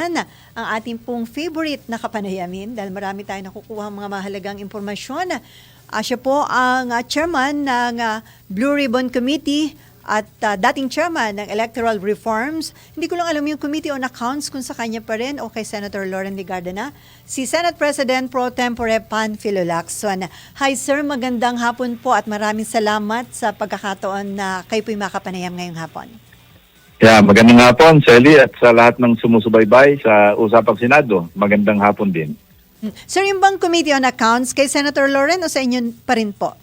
naman ang ating pong favorite na kapanayamin dahil marami tayong nakukuha mga mahalagang impormasyon. Siya po ang chairman ng Blue Ribbon Committee at dating chairman ng Electoral Reforms. Hindi ko lang alam yung Committee on Accounts kung sa kanya pa rin o kay Senator Lauren Legarda na. Si Senate President Pro Tempore Panfilo Lacson. Hi sir, magandang hapon po at maraming salamat sa pagkakataon na kayo po'y makapanayam ngayong hapon. Yeah, magandang hapon, Sally, at sa lahat ng sumusubaybay sa Usapang Senado. Magandang hapon din. Sir, yung bang Committee on Accounts kay Senator Lauren o sa inyo pa rin po?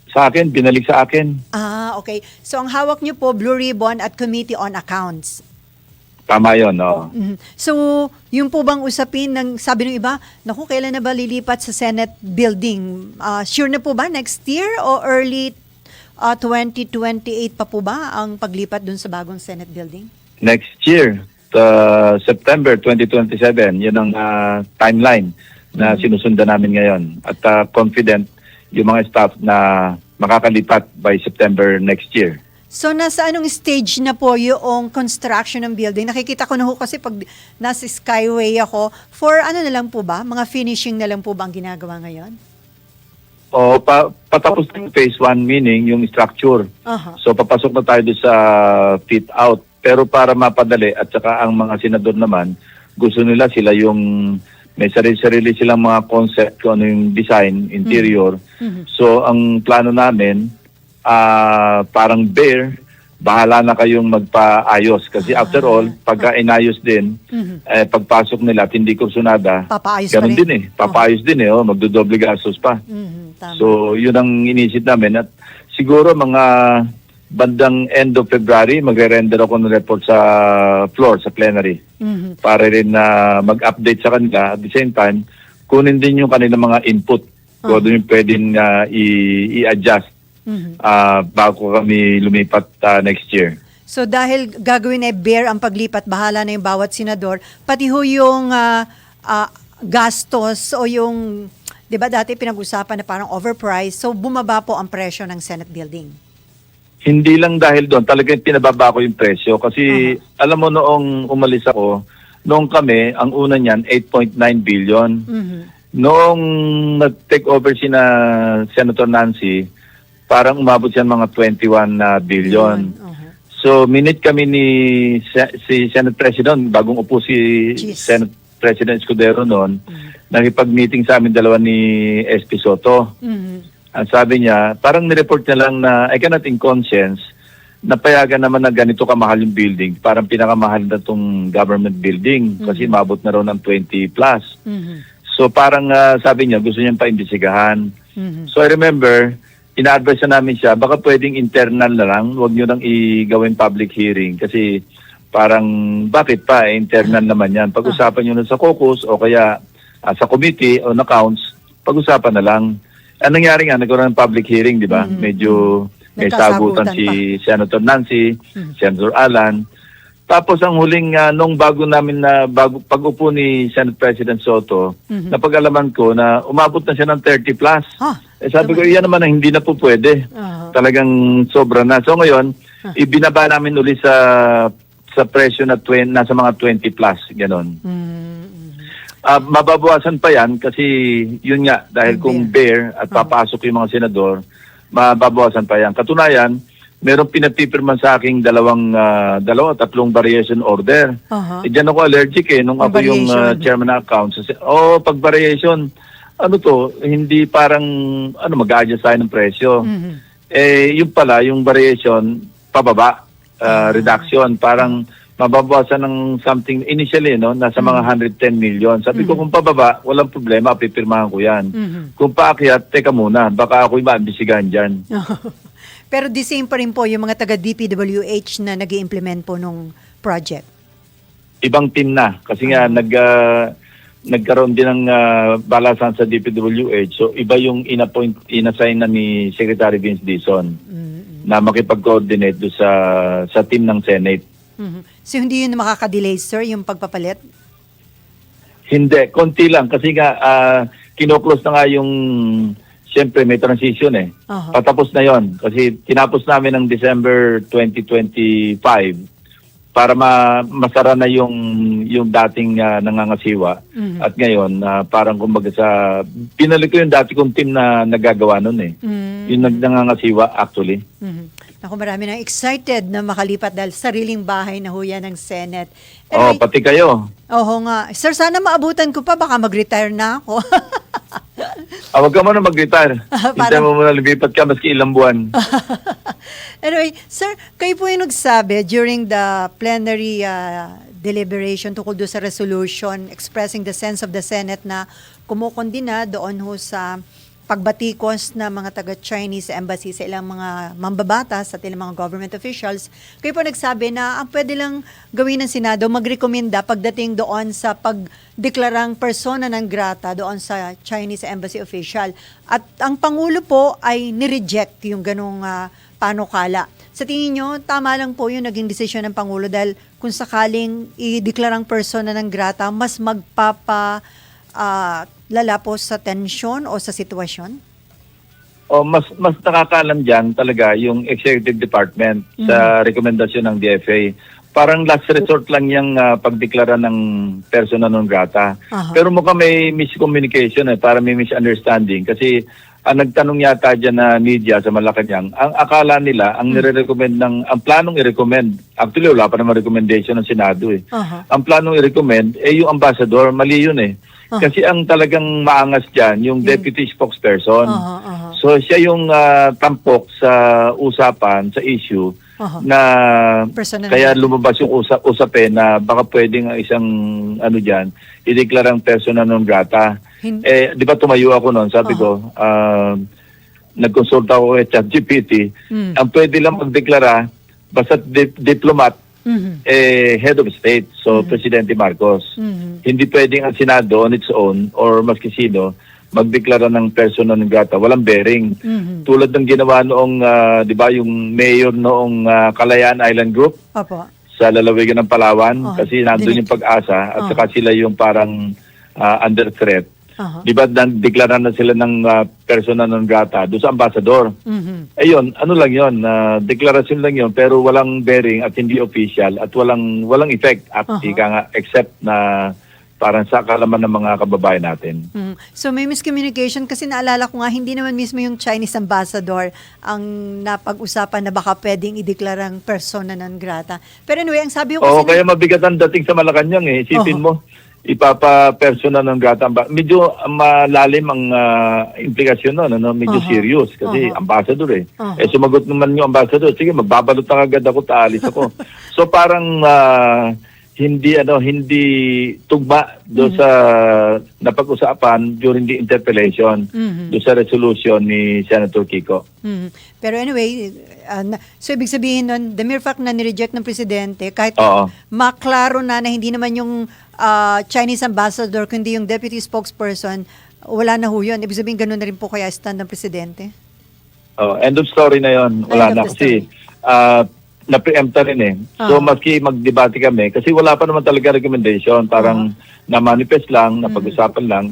Sa akin, binalik sa akin. Okay. So ang hawak niyo po, Blue Ribbon at Committee on Accounts. Tama yun, no? So, yung po bang usapin ng, sabi ng iba, naku, kailan na ba lilipat sa Senate building? Sure na po ba next year o early 2028 pa po ba ang paglipat dun sa bagong Senate building? Next year, September 2027, yun ang timeline na sinusundan namin ngayon. At confident yung mga staff na makakalipat by September next year. So nasa anong stage na po yung construction ng building? Nakikita ko na ho kasi pag nasa Skyway ako, for ano na lang po ba? Mga finishing na lang po ba ang ginagawa ngayon? O patapos ng phase 1, meaning yung structure. So papasok na tayo sa fit out. Pero para mapadali at saka ang mga senador naman, gusto nila sila yung may sarili-sarili silang mga concept kung ano yung design, interior. So ang plano namin, parang bare, bahala na kayong magpaayos. Kasi after all, pagka inayos din, pagpasok nila at hindi kursunada, papaayos ganun din eh. Papaayos din eh, magdodoble gastos pa. Tama. So yun ang inisip namin. At siguro mga bandang end of February, magre-render ako ng report sa floor, sa plenary. Para rin na mag-update sa kanila. At the same time, kunin din yung kanilang mga input. Kung ano yung pwedeng i-adjust bago kami lumipat next year. So dahil gagawin ay bare ang paglipat, bahala na yung bawat senador, pati ho yung gastos o yung, di ba dati pinag-usapan na parang overpriced, so bumaba po ang presyo ng Senate building. Hindi lang dahil doon, talagang pinababa ko yung presyo. Kasi alam mo noong umalis ako, noong kami, ang una niyan, 8.9 billion. Noong nag-take over sina Senator Nancy, parang umabot siya mga 21 billion. So, minute kami ni si Senate President, bagong upo si Senate President Escudero noon, nakipag-meeting sa amin dalawa ni SP Soto. Ang sabi niya, parang nireport niya lang na I cannot in conscience na payagan naman na ganito kamahal yung building. Parang pinakamahal na itong government building kasi mabot na raw ng 20 plus. So parang sabi niya, gusto niyang paimbisigahan. So I remember, ina-advise na namin siya, baka pwedeng internal na lang, huwag niyo nang i-gawin public hearing kasi parang bakit pa, internal naman yan. Pag-usapan niyo na sa caucus o kaya sa committee on accounts, pag-usapan na lang. Ang nangyari nga, nagkaroon ng public hearing, di ba? Medyo may sagutan si Senator Nancy, Senator Alan. Tapos ang huling, nung bago namin na, pag-upo ni Senate President Soto, napag-alaman ko na umabot na siya ng 30 plus. Sabi ko, iyan naman na hindi na po pwede. Talagang sobra na. So ngayon, ibinaba namin uli sa presyo na nasa mga 20 plus, gano'n. Mababawasan pa yan kasi yun nga, dahil kung bare at papasok yung mga senador, mababawasan pa yan. Katunayan, merong pinapipirman sa aking tatlong variation order. Diyan ako allergic nung ako yung chairman ng accounts. Pag variation, hindi parang, mag-a-adjust tayo ng presyo. Yung pala, yung variation, pababa, reduction, parang mababawasan ng something initially, nasa mga 110 million. Sabi ko, kung pababa, walang problema, pipirmahan ko yan. Kung paakyat, teka muna, baka ako'y maambisigahan dyan. Pero the same pa rin po yung mga taga-DPWH na nag-i-implement po nung project? Ibang team na. Kasi nga, nagkaroon din ng balasan sa DPWH. So, iba yung inassign na ni Secretary Vince Dizon na makipag-coordinate doon sa team ng Senate. So hindi yun makaka-delay, sir, yung pagpapalit? Hindi, konti lang. Kasi nga, kinoklose na nga yung, siyempre may transition Patapos na yon. Kasi tinapos namin ng December 2025. para masara na yung dating nangangasiwa. At ngayon, parang kumbaga pinalik ko yung dati kong team na nagagawa nun eh. Yung nangangasiwa actually. Ako, marami nang excited na makalipat dahil sariling bahay na ho yan ng Senate. Oh, pati kayo. Oo nga. Sir, sana maabutan ko pa, baka mag-retire na ako. Huwag ka muna mag-retire. Hintay mo muna lumipat ka maski ilang buwan. Anyway, sir, kayo po yung nagsabi during the plenary deliberation tungkol doon sa resolution expressing the sense of the Senate na kumukondina doon ho sa pagbatikos na mga taga-Chinese embassy sa ilang mga mambabatas at ilang mga government officials. Kayo po nagsabi na ang pwede lang gawin ng Senado, magrekomenda pagdating doon sa pagdeklarang persona non grata doon sa Chinese embassy official. At ang Pangulo po ay nireject yung ganong panukala. Sa tingin nyo, tama lang po yung naging desisyon ng Pangulo dahil kung sakaling ideklarang persona non grata, mas lala po sa tensyon o sa sitwasyon? O mas nakakaalam diyan talaga yung executive department sa rekomendasyon ng DFA. Parang last resort lang yung pagdeklara ng persona non grata. Pero mukhang may miscommunication para may misunderstanding kasi ang nagtanong yata dyan na media sa Malacanang, ang akala nila, ang nire-recommend ang planong i-recommend, actually wala pa naman recommendation ng Senado eh. Ang planong i-recommend, yung ambassador, mali yun eh. Kasi ang talagang maangas dyan, yung deputy spokesperson. So siya yung tampok sa usapan, sa issue, na kaya lumabas yung usapin na baka pwedeng isang dyan, ideklarang persona non grata. Di ba tumayo ako noon, sabi ko, nagkonsulta ako kay ChatGPT, ang pwede lang magdeklara, basta diplomat, head of state, so Presidente Marcos. Hindi pwedeng ang Senado on its own or maski sino magdeklara ng persona non grata, walang bearing. Tulad ng ginawa noong, di ba, yung mayor noong Kalayaan Island Group sa lalawigan ng Palawan, kasi nandun yung Pag-asa at saka sila yung parang under threat. Di ba, deklara na sila ng persona non grata doon sa ambassador. Ayun, ano lang yun, deklarasyon lang yun, pero walang bearing at hindi official at walang effect at except na parang sa kalaman ng mga kababayan natin. So may miscommunication kasi naalala ko nga, hindi naman mismo yung Chinese ambassador ang napag-usapan na baka pwedeng ideklarang persona non grata. Pero anyway, ang sabi ko kasi... kaya mabigat ang dating sa Malacanang eh. Isipin mo, ipapa-persona non grata. Medyo malalim ang implikasyon nun, medyo serious kasi ambassador eh. Sumagot naman yung ambassador, sige, magbabalot na agad ako, taalis ako. So parang hindi tugma do sa napag-usapan during the interpellation do sa resolution ni Senator Kiko. Pero anyway, so ibig sabihin nun, the mere fact na nireject ng presidente, kahit maklaro na hindi naman yung Chinese ambassador kundi yung deputy spokesperson, wala na ho yun. Ibig sabihin ganun na rin po kaya stand ng presidente? End of story na yun. Wala na kasi na-preempta rin eh. So maski magdebate kami, kasi wala pa naman talaga recommendation, parang na-manifest lang, napag-usapan lang.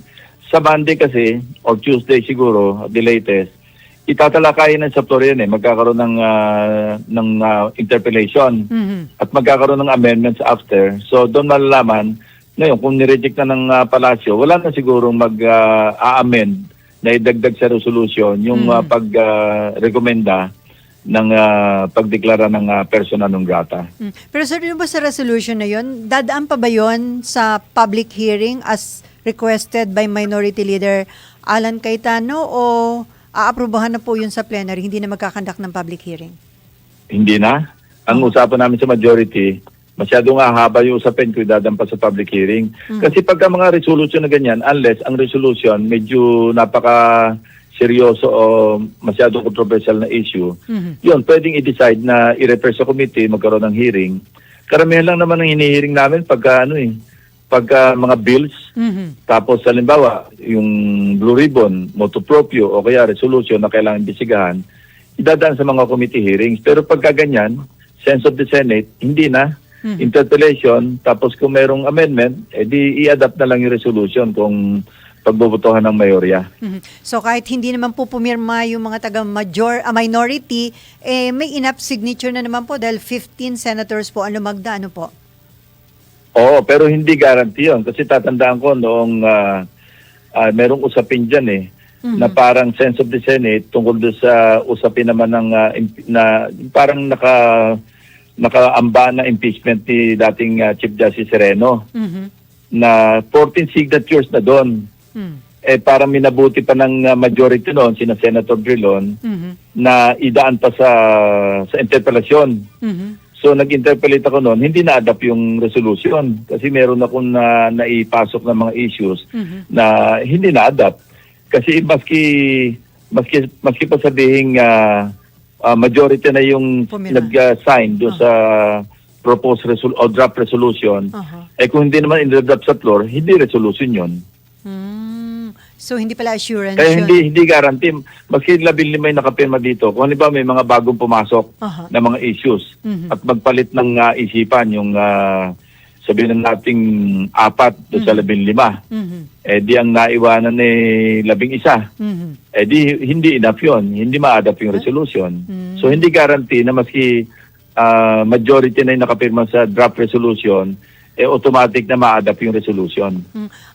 Sa Monday kasi, or Tuesday siguro, the latest, itatalakayin ng Saptorian magkakaroon ng interpellation at magkakaroon ng amendments after. So doon malalaman, ngayon kung nireject na ng palasyo, wala na sigurong mag-amend na idagdag sa resolution yung pag-rekomenda ng pagdeklara ng persona non grata. Pero sir, ba sa resolution na yun, dadaan pa ba yun sa public hearing as requested by Minority Leader Alan Cayetano o aaprubahan na po yun sa plenary, hindi na magkakandak ng public hearing? Hindi na. Ang usapan namin sa majority, masyadong haba yung usapin kung dadaan pa sa public hearing. Kasi pagka mga resolution na ganyan, unless ang resolution medyo seryoso o masyadong controversial na issue, yun, pwedeng i-decide na i-refer sa committee, magkaroon ng hearing. Karamihan lang naman ang hinihiring namin pagka mga bills, tapos halimbawa, yung Blue Ribbon, motu proprio, o kaya resolution na kailangan imbestigahan, idadaan sa mga committee hearings. Pero pagka ganyan, sense of the Senate, hindi na. Interpellation, tapos kung merong amendment, di i-adapt na lang yung resolution kung pagbobotohan ng mayorya. Mhm. So kahit hindi naman po pumirma yung mga minority, may enough signature na naman po dahil 15 senators po ang lumagda, ano po? Oo, pero hindi guarantee yun. Kasi tatandaan ko noong merong usapin dyan na parang sense of the Senate tungkol doon sa usapin naman ng na parang nakaamba na impeachment ni dating Chief Justice Sereno na 14 signatures na doon. Parang minabuti pa ng majority noon, sina Senator Drilon, na idaan pa sa interpelasyon. So nag-interpellate ako noon, hindi na-adapt yung resolution kasi meron akong naipasok na mga issues na hindi na-adapt. Kasi maski pa sabihing majority na yung nag-sign do sa proposed o draft resolution, kung hindi naman in-adapt sa floor, hindi resolution yun. So hindi pala assurance Kaya yun. hindi guarantee. Maski 15 may nakapirma dito, kung halimbawa may mga bagong pumasok na mga issues at magpalit ng isipan yung sabihin nating 4 sa 15. Di ang naiwanan ni 11. Di hindi enough yun. Hindi ma-adapt yung resolution. So hindi guarantee na maski majority na yung nakapirma sa draft resolution, automatic na ma-adapt yung resolution.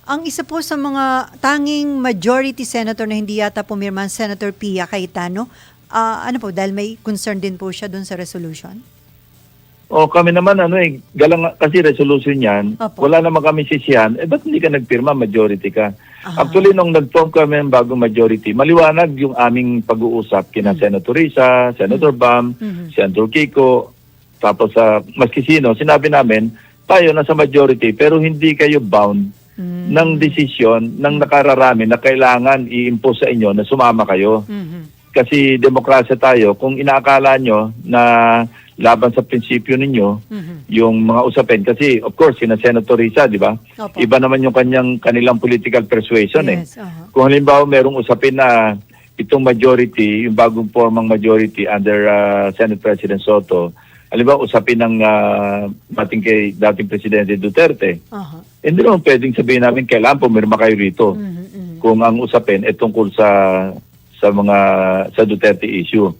Ang isa po sa mga tanging majority senator na hindi yata pumirma, Senator Pia Cayetano, ano po, dahil may concern din po siya dun sa resolution? Kami naman galang kasi resolution yan, wala naman kami sisihan, ba't hindi ka nagpirma, majority ka? Actually, nung nag-form kami ng bagong majority, maliwanag yung aming pag-uusap kina Senator Risa, Senator Bam, Senator Kiko, tapos maski sino, sinabi namin, tayo nasa majority pero hindi kayo bound ng desisyon ng nakararami na kailangan i-impose sa inyo na sumama kayo. Kasi demokrasya tayo, kung inaakala nyo na laban sa prinsipyo ninyo, yung mga usapin. Kasi, of course, sina Senator Risa, di ba? Iba naman yung kanilang political persuasion. Yes, Kung halimbawa merong usapin na itong majority, yung bagong formang majority under Senate President Soto, halimbawa usapin ng dating Presidente Duterte, hindi naman pwedeng sabihin namin kailangan pumirma kayo rito. Kung ang usapin ay tungkol sa Duterte issue.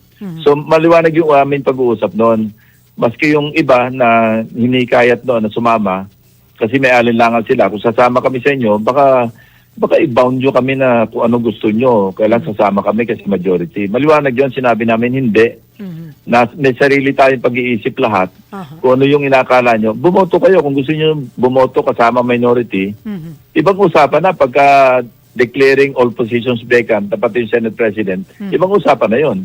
So maliwanag yung aming pag-uusap noon. Maski yung iba na hinikayat noon na sumama, kasi may alinlangan sila. Kung sasama kami sa inyo, baka i-bound nyo kami na kung ano gusto nyo. Kailan sasama kami kasi majority. Maliwanag yun, sinabi namin hindi. Na may sarili tayong pag-iisip lahat. Kung ano yung inakala nyo, bumoto kayo. Kung gusto nyo bumoto kasama minority, ibang usapan na pagka declaring all positions vacant, tapat yung Senate President, ibang usapan na yun.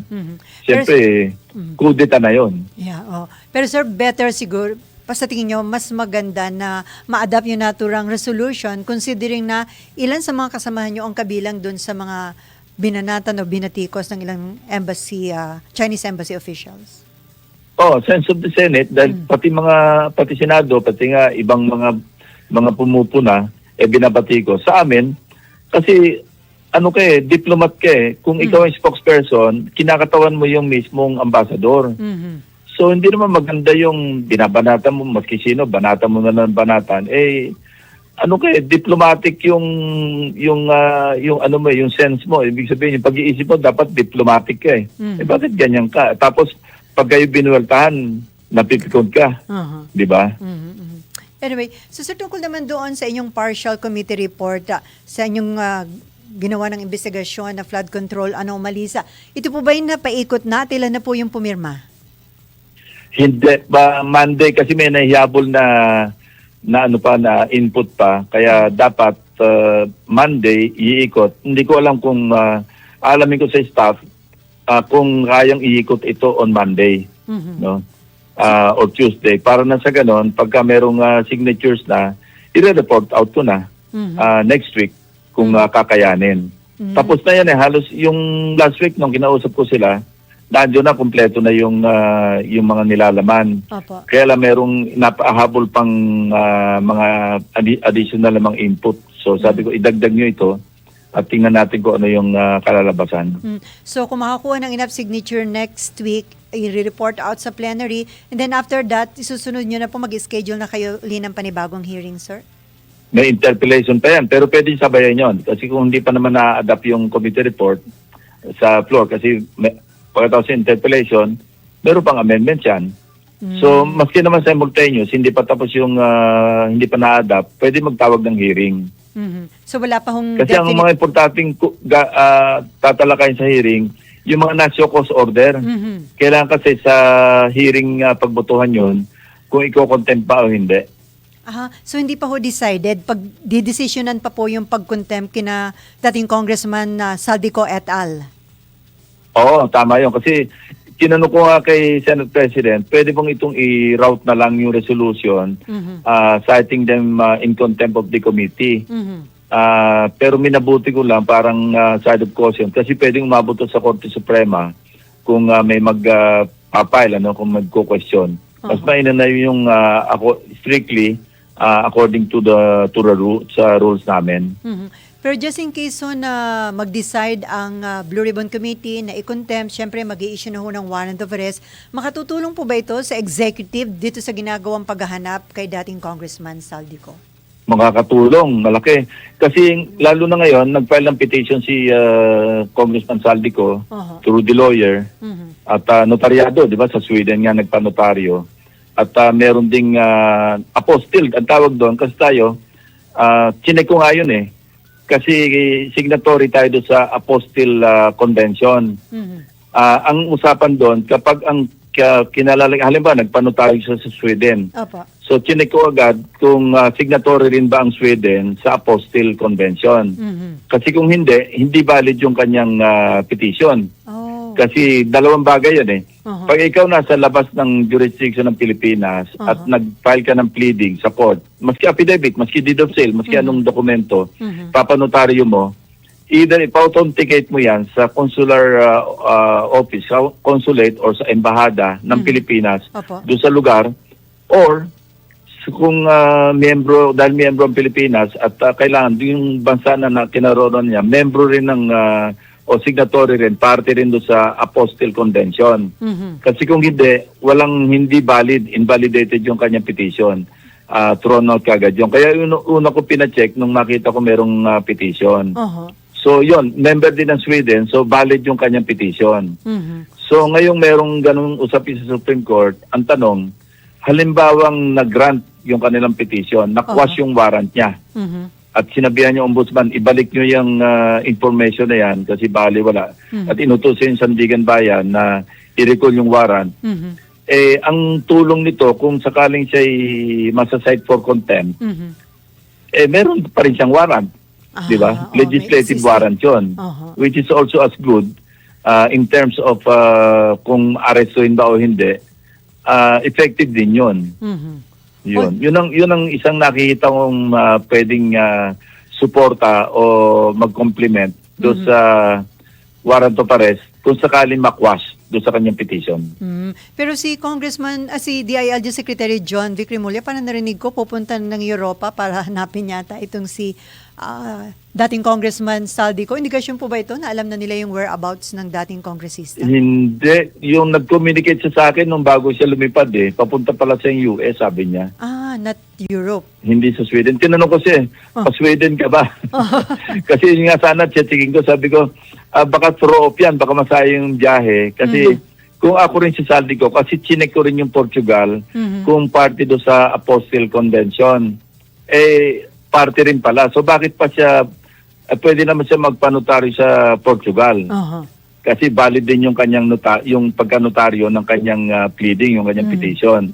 Siyempre, kudeta na yun. Yeah, Pero sir, better siguro, sa tingin nyo, mas maganda na ma-adapt yung naturang resolution considering na ilan sa mga kasamahan nyo ang kabilang dun sa mga binanatan o binatikos ng ilang embassy, Chinese embassy officials? Sense of the Senate, dahil pati Senado, pati nga ibang mga pumupuna, binabatikos. Sa amin, kasi diplomat ka Kung ikaw ang spokesperson, kinakatawan mo yung mismong ambasador. So hindi naman maganda yung binabanatan mo, maski sino, banatan mo na ng banatan. Diplomatic yung sense mo. Ibig sabihin, yung pag-iisip mo, dapat diplomatic ka bakit ganyan ka? Tapos, pag kayo binuweltahan, napipikon ka. Di ba? Anyway, so sir, tungkol naman doon sa inyong partial committee report, sa inyong ginawa ng investigasyon na flood control anomalisa, ito po ba yung napaikot na? Ilan na po yung pumirma? Hindi. Monday kasi may nahihabol na input pa. Kaya dapat Monday iikot. Hindi ko alam kung alamin ko sa staff kung kayang iikot ito on Monday. No? Or Tuesday, para na sa ganon, pagka merong signatures na, i-report out ko na next week kung kakayanin. Tapos na yan halos yung last week nung kinausap ko sila, nandiyo na, kumpleto na yung mga nilalaman. Kaya lang merong napahabol pang mga additional namang input. So sabi ko, idagdag nyo ito at tingnan natin kung ano yung kalalabasan. So kung makakuha ng enough signature next week, i-report out sa plenary, and then after that, isusunod nyo na po mag-schedule na kayo ng panibagong hearing, sir? may interpellation pa yan. Pero pwede sabayan yon. Kasi kung hindi pa naman na-adapt yung committee report sa floor, kasi pagkatapos sa interpellation, meron pang amendments yan. So, maski naman simultaneous, hindi pa tapos yung hindi pa na-adapt, pwede magtawag ng hearing. So wala pa hong Kasi ang mga importanteng tatalakayin sa hearing, yung mga na-show cause order. Kailangan kasi sa hearing pagbotohan yun, kung i-contempt pa o hindi. So hindi pa ho decided, pag didesisyonan pa po yung pag-contempt kina dating Congressman Saldico et al. Oo, tama yun. Kasi tinanong ko nga kay Senate President, pwede bang itong i-route na lang yung resolution citing them in contempt of the committee. Pero minabuti ko lang parang side of caution kasi pwedeng umabot to sa Korte Suprema kung may mag-file, kung magko-question. Mas mainam na yung ako strictly according to the rules namin. Pero just in case na mag-decide ang Blue Ribbon Committee na i-contempt, syempre mag-i-issue na ho ng warrant of arrest, makatutulong po ba ito sa executive dito sa ginagawang paghahanap kay dating Congressman Saldico? Makakatulong, malaki. Kasi lalo na ngayon, nag-file ng petition si Congressman Saldico through the lawyer at notaryado, di ba? Sa Sweden nga nagpa-notaryo. At meron ding apostille, ang tawag doon, kasi tayo, chinek ko nga yun kasi signatory tayo doon sa apostille convention. Ang usapan doon, kapag ang halimbawa, nagpa-notaryo siya sa Sweden. Opo. So, chinek ko agad kung signatory rin ba ang Sweden sa apostille convention. Kasi kung hindi valid yung kanyang petition. Kasi dalawang bagay yun Pag ikaw nasa labas ng jurisdiction ng Pilipinas at nag-file ka ng pleading sa court, maski affidavit, maski deed of sale, maski anong dokumento, papanotaryo mo, either ipa-authenticate mo yan sa consular office, consulate or sa embahada ng Pilipinas doon sa lugar, or kung dahil miyembro ang Pilipinas at kailangan yung bansa na kinaroon niya, membro rin ng o signatory rin, parte rin doon sa Apostille Convention. Kasi kung hindi valid, invalidated yung kanyang petition. Thrown out kagad yun. Kaya una ko pina-check nung makita ko merong petition. So yun, member din ng Sweden, so valid yung kanyang petition. So ngayong merong ganung usapin sa Supreme Court, ang tanong, halimbawang nag-grant yung kanilang petition, nakwas yung warrant niya. At sinabihan yung ombudsman, ibalik nyo yung information na yan kasi bali wala. At inutusin yung Sandigan Bayan na i-recall yung warrant. Ang tulong nito, kung sakaling siya'y masasite for contempt, meron pa rin siyang warrant. Di ba? Legislative warrant yun. Which is also as good in terms of kung arestuhin ba o hindi. Effective din yun. Yun ang isang nakikita kong pwedeng suporta o mag-complement doon sa warrant of arrest kung sakaling makwas doon sa kanyang petition. Pero si DILG Secretary John Vic Remulla, parang narinig ko, pupunta ng Europa para hanapin yata itong si dating Congressman Saldico. Indication po ba ito na alam na nila yung whereabouts ng dating kongresista? Hindi. Yung nag-communicate siya sa akin nung bago siya lumipad papunta pala sa US, sabi niya. Not Europe. Hindi sa Sweden. Tinanong ko siya, pa-Sweden ka ba? Kasi yun nga sana, chatting ko, sabi ko, baka throw off yan, baka masaya yung biyahe. Kasi kung ako rin si Saldico, kasi chinek ko rin yung Portugal, kung party do sa Apostille Convention. Party rin pala. So bakit pa siya, pwede naman siya magpanotaryo sa Portugal. Kasi valid din yung kanyang yung pagkanotaryo ng kanyang pleading, yung kanyang petition.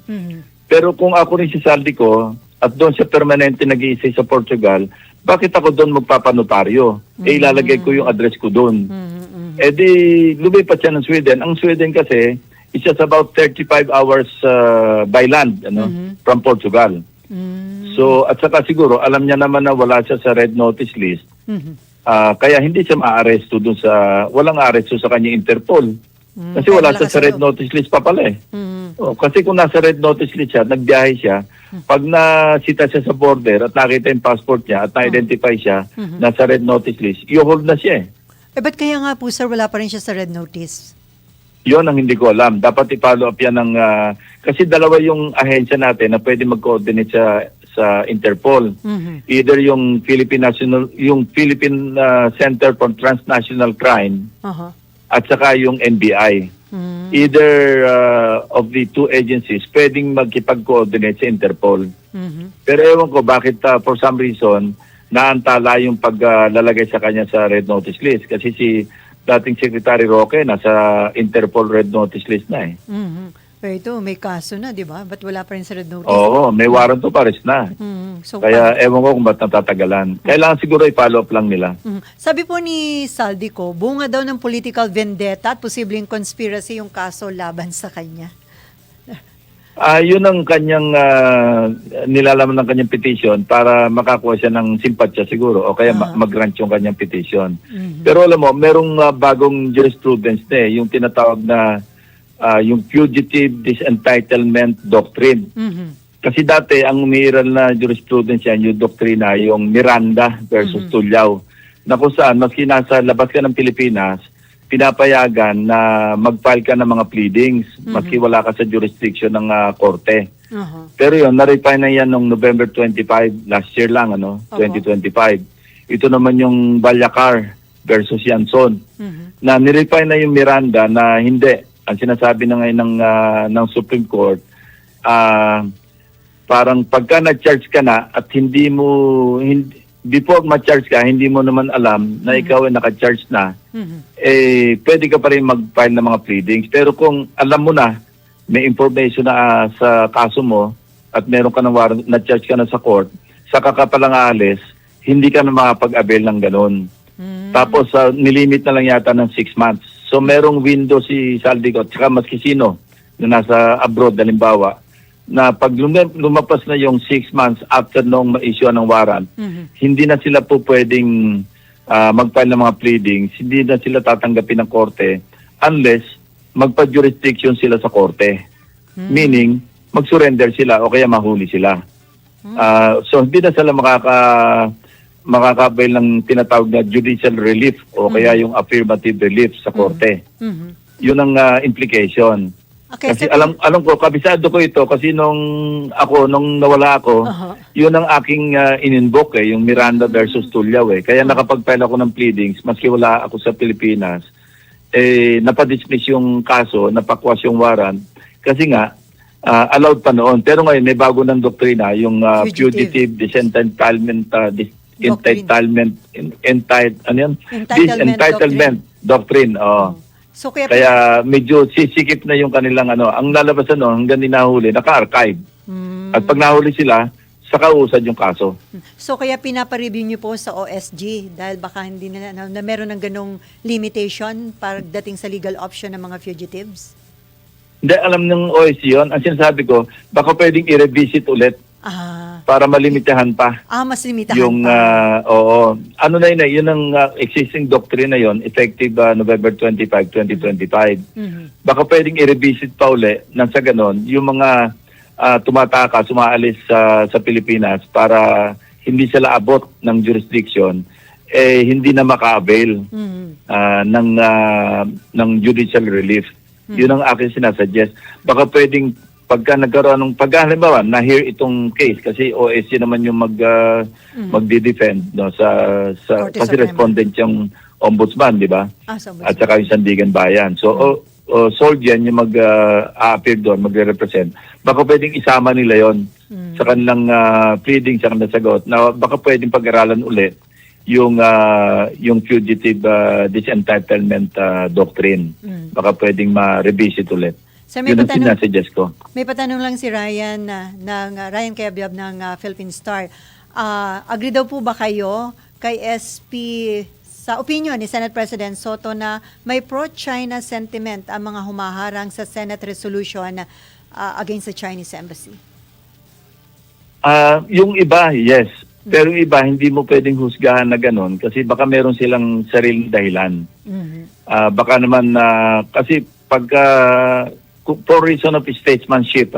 Pero kung ako rin si Saldico at doon siya permanente nag-iisay sa Portugal, bakit ako doon magpapanotaryo? Ilalagay ko yung address ko doon. Di lumipat siya ng Sweden. Ang Sweden kasi is just about 35 hours by land from Portugal. So at saka siguro alam niya naman na wala siya sa red notice list. Kaya hindi siya ma-aresto doon sa walang aresto sa kanya Interpol. Kasi wala siya sa red notice list pa pala kasi kung nasa red notice list siya, nagbiyahe siya, pag nasita siya sa border at nakita yung passport niya at na-identify siya nasa red notice list, i-hold na siya ba't kaya nga po sir, wala pa rin siya sa red notice? Yun ang hindi ko alam. Dapat i-follow up yan ng kasi dalawa yung ahensya natin na pwede mag-coordinate sa Interpol. Either yung Philippine Center for Transnational Crime Aha. at saka yung NBI. Mm. Either of the two agencies pwedeng magkipag-coordinate sa Interpol. Mhm. Pero ewan ko bakit for some reason naantala yung paglalagay sa kanya sa red notice list kasi si dating Secretary Roque nasa Interpol red notice list na eh. Mhm. Pero ito, may kaso na, di ba? Ba't wala pa rin sa red notice? Oo, may warrant of arrest na. Mhm. So, Kaya ewan ko kung ba't natatagalan. Kailangan siguro i-follow up lang nila. Sabi po ni Saldico, bunga daw ng political vendetta at posibleng conspiracy yung kaso laban sa kanya. Yun ang kanyang nilalaman ng kanyang petition para makakuha siya ng simpatsya siguro o kaya mag-grant yung kanyang petition. Pero alam mo, merong bagong jurisprudence na eh, yung tinatawag na yung fugitive disentitlement doctrine. Kasi dati ang umiiral na jurisprudence yan, yung doktrina, yung Miranda versus Tulyao, na kung saan maski nasa labas ka ng Pilipinas, pinapayagan na mag-file ka ng mga pleadings maski wala ka sa jurisdiction ng korte. Pero yun, na-refine na yan noong November 25, last year lang, 2025. Ito naman yung Balyacar versus Yanson, na nirefine na yung Miranda na hindi. Ang sinasabi na ngayon ng Supreme Court, parang pagka na-charge ka na at before ma-charge ka, hindi mo naman alam na ikaw ay naka-charge na, pwede ka pa rin mag-file ng mga pleadings. Pero kung alam mo na, may information na sa kaso mo at meron ka ng warrant, na-charge ka na sa court, saka ka palang aalis, hindi ka na makapag-avail ng ganun. Tapos nilimit na lang yata ng 6 months. So merong window si Saldico at saka maski sino na nasa abroad, halimbawa, na pag lumapas na yung 6 months after nung ma-issue ng warrant, hindi na sila po pwedeng mag-file ng mga pleadings, hindi na sila tatanggapin ng korte unless magpa-jurisdiction sila sa korte. Meaning, mag-surrender sila o kaya mahuli sila. So hindi na sila makaka-avail ng tinatawag na judicial relief o kaya yung affirmative relief sa korte. Yun ang implication. Okay, Kasi alam ko, kabisado ko ito kasi nung nawala ako, yun ang aking in-invoke yung Miranda versus Tulyao eh. Kaya nakapag-file ako ng pleadings, maski wala ako sa Pilipinas, napadismiss yung kaso, napakwas yung warrant, kasi nga, allowed pa noon. Pero ngayon, may bago ng doktrina, yung fugitive disentitlement, disentitlement doctrine. So, Kaya medyo sisikip na yung kanilang ang lalabas hanggang dinahuli, naka-archive. At pag nahuli sila, saka usad yung kaso. So kaya pinapareview niyo po sa OSG dahil baka hindi na meron ng ganong limitation pagdating sa legal option ng mga fugitives? Hindi, alam ng OSG yun. Ang sinasabi ko, baka pwedeng i-revisit ulit para malimitahan pa. Mas limitahan yung, pa. Ano na yun ang existing doctrine na yun, effective November 25, 2025. Baka pwedeng i-revisit pa uli nang sa ganon, yung mga tumatakas, umaalis sa Pilipinas para hindi sila abot ng jurisdiction, hindi na maka-avail ng judicial relief. Yun ang akin sinasuggest. Baka pwedeng pagka nagkaroon ng halimbawa na-hear itong case kasi OSC naman yung magdi-defend sa kasi respondent yung ombudsman, di ba? At saka yung Sandigan Bayan. So Soldian yung mag-appear doon, magre-represent. Baka pwedeng isama nila yon sa kanilang pleading, sa kanilang sagot. Na baka pwedeng pag-aralan ulit yung fugitive disentitlement doctrine. Baka pwedeng ma-revisit ulit. Sir, yun ang sinasuggest ko. May patanong lang si Ryan Ryan Kebyab ng Philippine Star. Agree daw po ba kayo kay SP sa opinion ni Senate President Soto na may pro-China sentiment ang mga humaharang sa Senate resolution against the Chinese Embassy? Yung iba, yes. Pero yung iba, hindi mo pwedeng husgahan na ganun kasi baka meron silang sariling dahilan. Baka naman, kasi pagka for reason of statesmanship,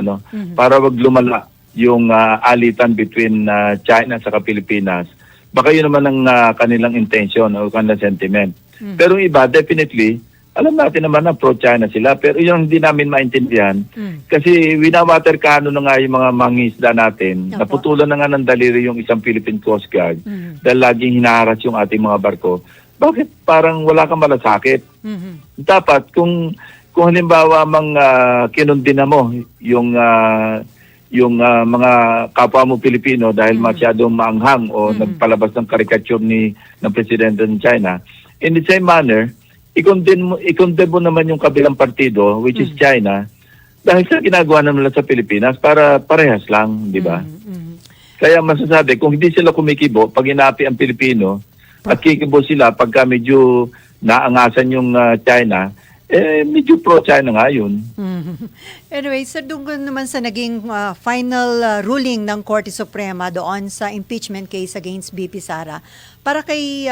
para wag lumala yung alitan between China sa Pilipinas, baka yun naman ang kanilang intention o kanilang sentiment. Pero iba, definitely, alam natin naman na pro-China sila, pero yung hindi namin maintindihan, kasi winawaterkano na nga yung mga mangisda natin, Opo. naputulan na nga ng daliri yung isang Philippine Coast Guard, dahil laging hinaharas yung ating mga barko. Bakit parang wala kang malasakit? Dapat, kung halimbawa kinundina mo yung mga kapwa mo Pilipino dahil masyadong maanghang o nagpalabas ng caricature ng presidente ng China, in the same manner, i-condemn mo naman yung kabilang partido, which is China, dahil sa ginagawa naman nila sa Pilipinas para parehas lang, di ba? Kaya masasabi, kung hindi sila kumikibo, pag inapi ang Pilipino, at kikibo sila pagka medyo naangasan yung China, medyo pro-China nga yun. Anyway, so doon naman sa naging final ruling ng Korte Suprema doon sa impeachment case against BP Sara, para kay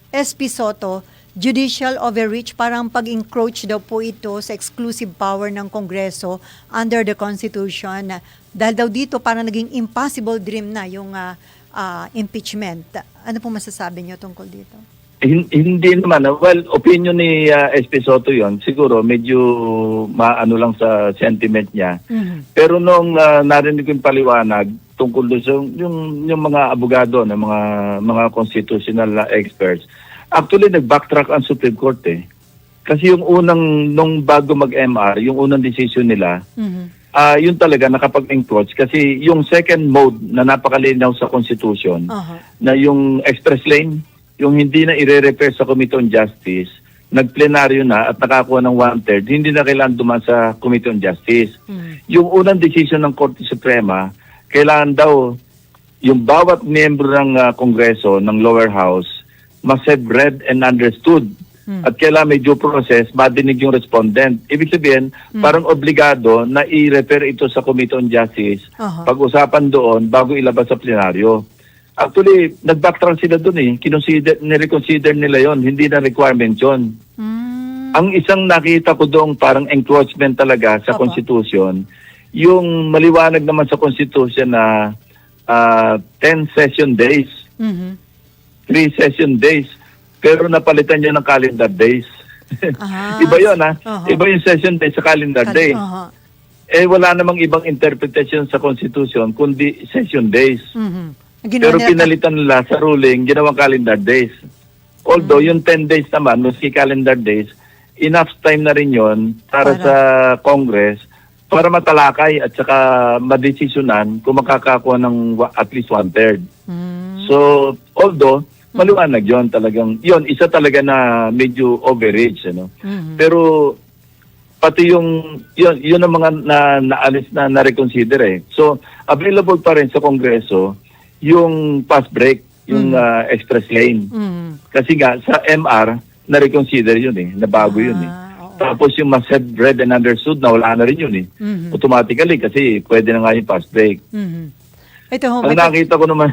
SP Soto, judicial overreach, parang pag-encroach daw po ito sa exclusive power ng Kongreso under the Constitution. Dahil daw dito parang naging impossible dream na yung impeachment. Ano po masasabi niyo tungkol dito? Hindi naman. Well, opinion ni SP Soto yon, siguro medyo maano lang sa sentiment niya. Pero nung narinig ko yung paliwanag tungkol doon sa yung mga abogado, ng mga constitutional experts, actually nag-backtrack ang Supreme Court eh. Kasi yung nung bago mag-MR, yung unang decision nila, yun talaga nakapag-encroach kasi yung second mode na napakalinaw sa Constitution, na yung express lane, yung hindi na ire-refer sa Committee on Justice, nagplenaryo na at nakakuha ng 1/3, hindi na kailangan duman sa Committee on Justice. Yung unang decision ng Korte Suprema, kailangan daw yung bawat miyembro ng Kongreso, ng lower house, must have read and understood. At kailangan may due process, madinig yung respondent. Ibig sabihin, parang obligado na i-refer ito sa Committee on Justice, pag-usapan doon bago ilabas sa plenaryo. Actually, nag-backtrack sila doon eh. Nireconsider nila yon, hindi na requirement yon. Ang isang nakita ko doon parang encroachment talaga sa Constitution, yung maliwanag naman sa Constitution na 10 session days. 3 session days, pero napalitan niya ng calendar days. Iba yun Iba yung session days sa calendar day. Wala namang ibang interpretation sa Constitution kundi session days. Pero pinalitan nila sa ruling, ginawang calendar days. Although yung 10 days naman, maski calendar days, enough time na rin yun para sa Congress para matalakay at saka madesisyonan kung makakakuha ng at least 1/3. So, although maliwanag yon talagang, yon isa talaga na medyo overreach, ano. Pero pati yung yun ang mga naalis na reconsider eh. So, available pa rin sa Kongreso yung fast break, yung express lane. Kasi nga sa MR na reconsider yun eh, nabago yun eh. Tapos yung must have read and understood, nawala na rin yun eh. Automatically kasi pwede na nga yung fast break. Ito ho, ang nakita ko naman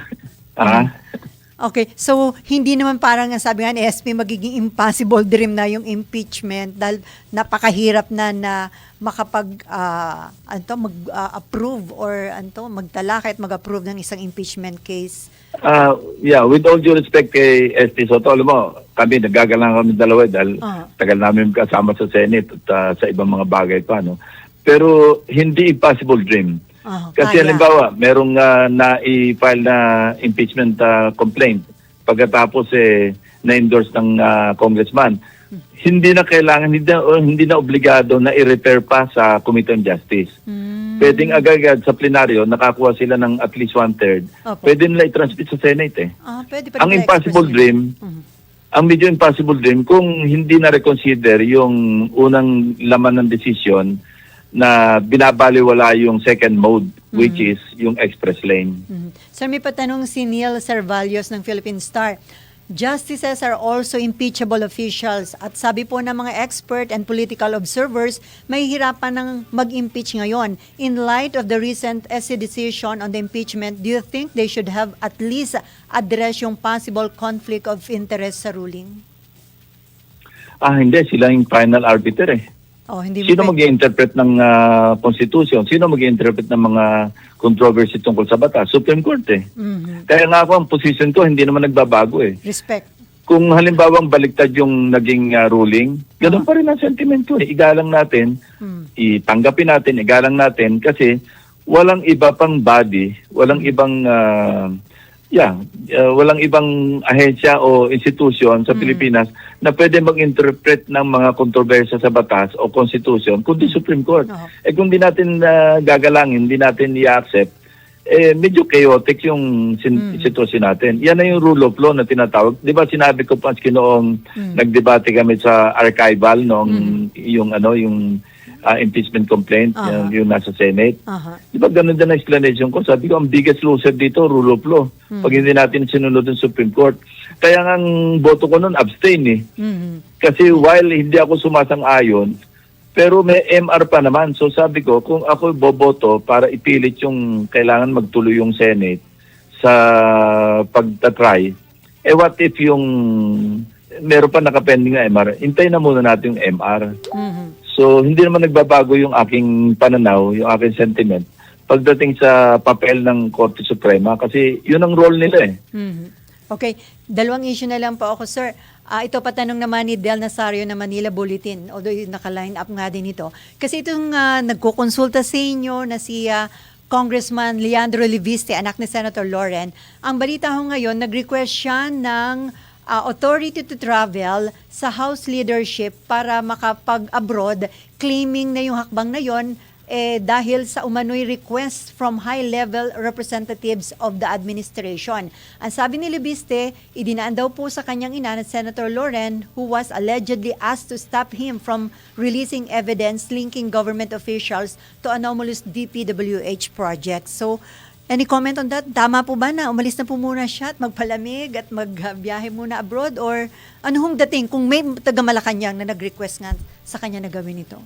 okay, so hindi naman parang sabi nga ni SP magiging impossible dream na yung impeachment dahil napakahirap na mag-approve or magtalakay at mag-approve ng isang impeachment case. Yeah, with all due respect kay SP Soto, alam mo, kami nagagalang kami dalawa dahil tagal namin kasama sa Senate at sa ibang mga bagay pa, no? Pero hindi impossible dream. Kasi halimbawa, merong na-i-file na impeachment complaint pagkatapos na-endorse ng congressman. Hindi na kailangan, hindi na obligado na i-refer pa sa Committee on Justice. Pwedeng agad sa plenaryo, nakakuha sila ng at least 1/3. Pwede nila i-transmit sa Senate eh. Pwede Ang impossible dream, ang medyo impossible dream, kung hindi na reconsider yung unang laman ng decision na binabaliwala yung second mode, which is yung express lane. Sir, may patanong si Neil Servalios ng Philippine Star. Justices are also impeachable officials at sabi po ng mga expert and political observers, may hirapan ng mag-impeach ngayon. In light of the recent SC decision on the impeachment, do you think they should have at least address yung possible conflict of interest sa ruling? Hindi. Sila yung final arbiter eh. Sino mag-i-interpret ng Constitution? Sino mag-i-interpret ng mga controversy tungkol sa batas? Supreme Court eh. Kaya nga ako, ang position ko, hindi naman nagbabago eh. Respect. kung halimbawang baliktad yung naging ruling, ganun pa rin ang sentimento. Igalang natin, itanggapin natin, igalang natin kasi walang iba pang body, walang ibang walang ibang ahensya o institusyon sa Pilipinas na pwede mag-interpret ng mga kontrobersya sa batas o constitution kundi Supreme Court. Kung di natin gagalangin, di natin i-accept, medyo chaotic yung sitwasyon natin. Yan na yung rule of law na tinatawag. Di ba sinabi ko pa noong nagdebate kami sa archival noong yung impeachment complaint, yung nasa Senate. Di ba ganun din ang explanation ko? Sabi ko, ang biggest loser dito, rule of law. Pag hindi natin sinunod ng Supreme Court. Kaya nga ang boto ko nun, abstain eh. Kasi while hindi ako sumasang-ayon, pero may MR pa naman. So sabi ko, kung ako boboto para ipilit yung kailangan magtuloy yung Senate sa pagtatry, what if yung meron pa nakapending na MR, hintayin na muna natin yung MR. So hindi naman nagbabago yung aking pananaw, yung aking sentiment pagdating sa papel ng Korte Suprema kasi yun ang role nila eh. Okay, dalawang issue na lang po ako, sir. Ito patanong naman ni Del Nazario na Manila Bulletin, although naka-line up nga din ito. Kasi itong nagkukonsulta sa inyo na si Congressman Leandro Leviste, anak ni Senator Loren, ang balita ho ngayon, nag-request siya ng authority to travel sa House leadership para makapag-abroad, claiming na yung hakbang na yon dahil sa umano'y request from high-level representatives of the administration. Ang sabi ni Leviste, idinaan daw po sa kanyang ina na Senator Loren, who was allegedly asked to stop him from releasing evidence linking government officials to anomalous DPWH projects. So, any comment on that? Tama po ba na umalis na po muna siya at magpalamig at magbiyahe muna abroad? Or ano hong dating kung may taga-Malacanang na nag-request nga sa kanya na gawin ito?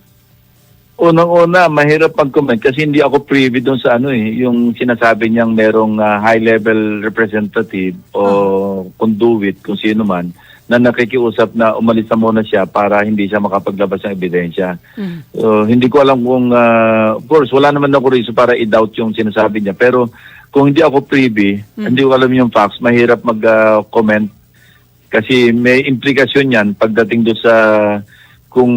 Unang-una, mahirap mag-comment kasi hindi ako privy doon sa yung sinasabi niyang merong high-level representative o conduit, kung sino man, na nakikiusap na umalis na muna siya para hindi siya makapaglabas ng ebidensya. Hindi ko alam kung, of course, wala naman ako reason para i-doubt yung sinasabi niya. Pero kung hindi ako privy, hindi ko alam yung facts, mahirap mag-comment kasi may implikasyon yan pagdating doon sa kung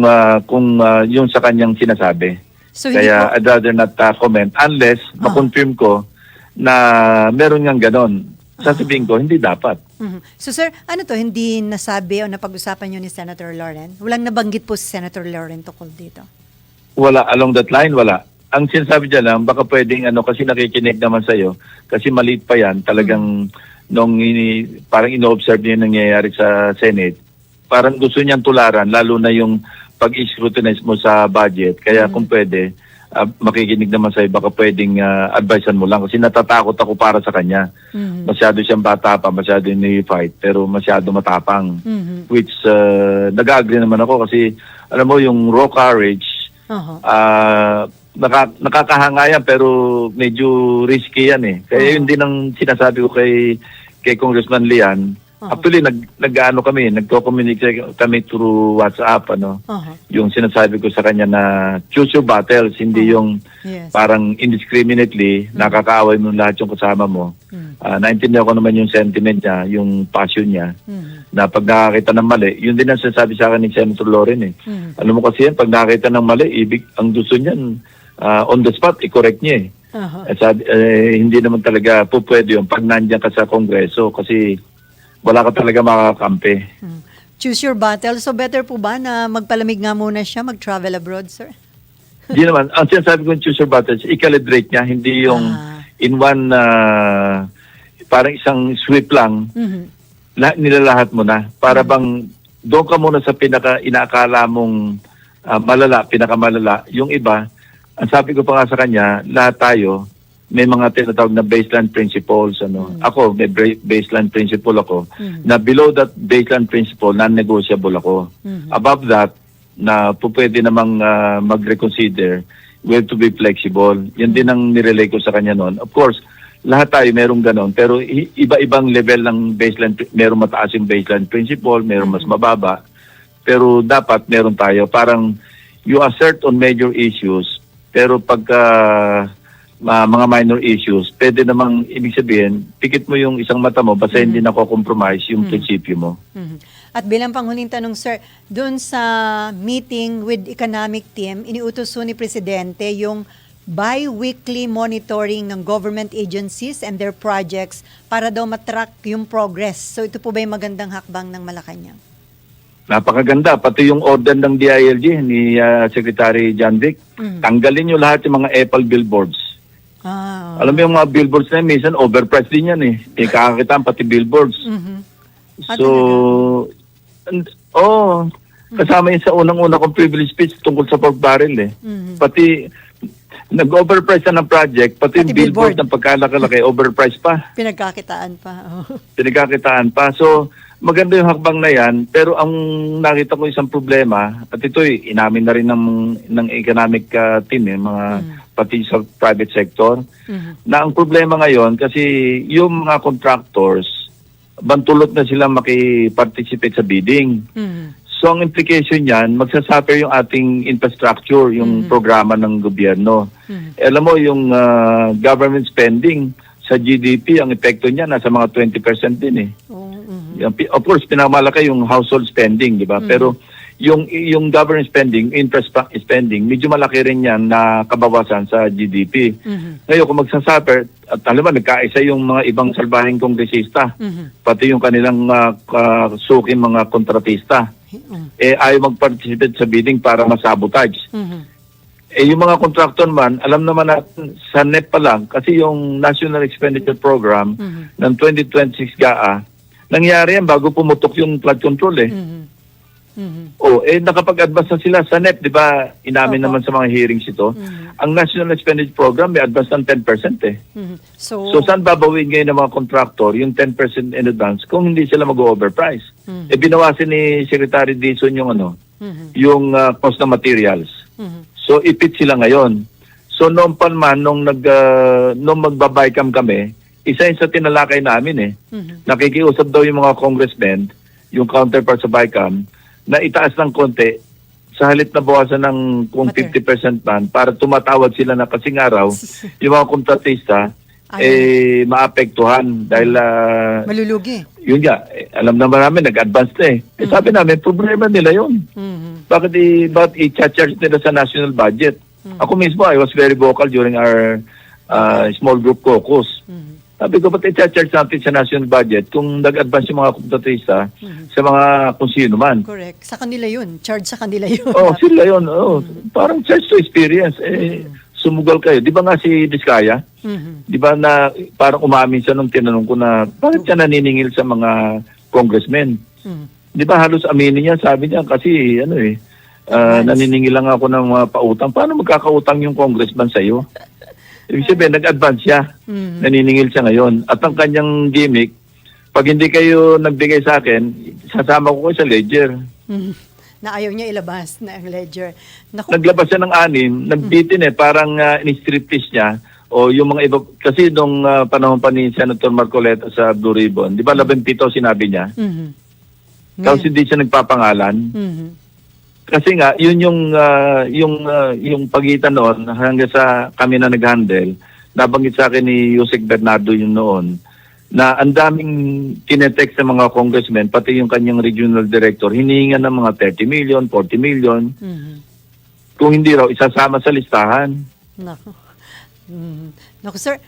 yung sa kanyang sinasabi. So, kaya I'd rather not comment unless makonfirm ko na meron ngang ganon. Sasabihin ko, hindi dapat. So sir, ano to, hindi nasabi o napag-usapan nyo ni Senator Loren? Walang nabanggit po si Senator Loren tungkol dito? Wala. Along that line, wala. Ang sinasabi dyan lang, baka pwedeng kasi nakikinig naman sa'yo, kasi maliit pa yan, talagang parang ino-observe niya yung nangyayari sa Senate, parang gusto niyang tularan, lalo na yung pag-scrutinize mo sa budget. Kaya kung pwede, makikinig naman sa'yo, baka pwedeng advisean mo lang. Kasi natatakot ako para sa kanya. Masyado siyang bata pa, masyado ni-fight, pero masyado matapang. Which, nag-agree naman ako kasi, alam mo, yung raw courage, nakakahanga yan, pero medyo risky yan eh. Kaya yun din ang sinasabi ko kay Congressman Lian. Actually, nagko-communicate kami through WhatsApp, yung sinasabi ko sa kanya na choose your battles, hindi yung parang indiscriminately, nakakaaway mo lahat yung kasama mo. Naintindihan ko naman yung sentiment niya, yung passion niya, na pag nakakita ng mali, yun din ang sinasabi sa akin ni Senator Loren eh. Alam mo kasi yan, pag nakakita ng mali, ang gusto niyan, on the spot, i-correct niya eh. Hindi naman talaga po pwede yun pag nandiyan ka sa Kongreso kasi wala ka talaga makakampi. Choose your battle. So better po ba na magpalamig nga muna siya, mag-travel abroad, sir? Hindi naman. Ang sinasabi ko yung choose your battle, i-calibrate niya, hindi yung in one, parang isang sweep lang, nilalahat mo na. Para bang doon ka muna sa inaakala mong pinakamalala. Yung iba, ang sabi ko pa nga sa kanya, lahat tayo, may mga tinatawag na baseline principles. Ako, may baseline principle ako, na below that baseline principle, non-negotiable ako. Above that, na pwede namang mag-reconsider, we have to be flexible. Yan din ang nirelay ko sa kanya noon. Of course, lahat tayo merong ganon, pero iba-ibang level ng baseline, merong mataas yung baseline principle, merong mas mababa, pero dapat meron tayo. Parang you assert on major issues, pero pagka mga minor issues, pwede namang ibig sabihin, pikit mo yung isang mata mo, basta hindi nako-compromise yung prinsipyo mo. At bilang panghuling tanong, sir, doon sa meeting with economic team, iniutos ni Presidente yung bi-weekly monitoring ng government agencies and their projects para daw matrack yung progress. So ito po ba yung magandang hakbang ng Malacanang? Napakaganda. Pati yung order ng DILG ni Secretary John Vic, tanggalin nyo lahat yung mga Apple billboards. Alam mo yung mga billboards na yun, minsan overpriced din yan eh. Kakakitaan pati billboards. So, kasama yun sa unang-una kong privilege speech tungkol sa pork barrel eh. Pati, nag-overprice na ng project, pati yung billboard ng pagkalaki-laki, overpriced pa. Pinagkakitaan pa. Pinagkakitaan pa. So, maganda yung hakbang na yan, pero ang nakita ko isang problema, at ito inamin na rin ng economic team, mga pati sa private sector, na ang problema ngayon, kasi yung mga contractors, bantulot na sila makiparticipate sa bidding. So ang implication niyan, magsasuffer yung ating infrastructure, yung programa ng gobyerno. Alam mo, yung government spending sa GDP, ang epekto niya nasa mga 20% din eh. Of course, pinamalaki yung household spending, di ba? Pero yung government spending, spending, medyo malaki rin yan na kabawasan sa GDP. Ngayon, kung magsasuffer, at alam mo, nagkaisa yung mga ibang salbahing kongresista, pati yung kanilang suking mga kontratista, ayaw mag-participate sa bidding para masabotage. Yung mga contractor man, alam naman natin, sa NEP pa lang, kasi yung National Expenditure Program ng 2026 GAA, nangyari yan bago pumutok yung flood control eh. Nakapag-advance na sila sa NEP, di ba? Inamin naman sa mga hearings ito. Ang National Expenditure Program may advance ng 10% eh. So saan babawin ngayon ng mga contractor yung 10% in advance kung hindi sila mag-overprice? Binawasin ni Secretary Dizon yung yung cost ng materials. So ipit sila ngayon. So noong pa man, nung magbabaycam kami, isa yun sa tinalakay namin eh. Nakikiusap daw yung mga congressmen, yung counterpart sa BICAM, na itaas ng konti sa halip na bawasan ng kung 50% man para tumatawag sila na kasing araw yung mga kontratista maapektuhan dahil malulugi. Yun nga, alam naman namin nag-advance na eh. Sabi namin, problema nila yun. Bakit i-charge nila sa national budget? Ako mismo, I was very vocal during our small group caucus. Sabi ko, ba't i-charge natin sa national budget kung nag-advance yung mga kontratista sa mga kung sino man? Correct. Sa kanila yun. Charge sa kanila yun. Sila yun. Parang charge to experience. Sumugal kayo. Di ba nga si Diskaya? Di ba na parang umamin siya nung tinanong ko na bakit siya naniningil sa mga congressmen? Di ba halos aminin niya? Sabi niya kasi naniningil lang ako ng mga pautang. Paano magkakautang yung congressman sa'yo? Ibig sabihin, nag-advance siya. Naniningil siya ngayon. At ang kanyang gimmick, pag hindi kayo nagbigay sa akin, sasama ko kayo sa ledger. Na ayaw niya ilabas na ang ledger. Naglabas siya ng 6, nagbitin parang in-striptease niya. O yung mga iba, kasi nung panahon pa ni Senator Marcoleta sa Blue Ribbon, di ba 17 sinabi niya? Tapos hindi siya nagpapangalan. Kasi nga, yun yung pagitan noon hanggang sa kami na nag-handle, nabanggit sa akin ni Yusek Bernardo yun noon, na ang daming tinetext ng mga congressmen, pati yung kanyang regional director, hinihingan ng mga 30 million, 40 million. Kung hindi raw, isasama sa listahan. Naku sir,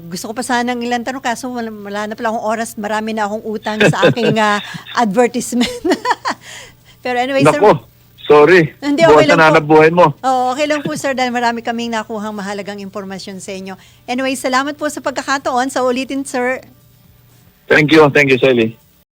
gusto ko pa sanang ilang tanong kaso wala na pala akong oras, marami na akong utang sa aking advertisement. Pero anyway, Naku. sir. Sorry. Hindi, okay lang po. Buhay mo. Okay lang po sir dahil marami kaming nakuhang mahalagang impormasyon sa inyo. Anyway, salamat po sa pagkakataon. Sa ulitin sir. Thank you, Sally.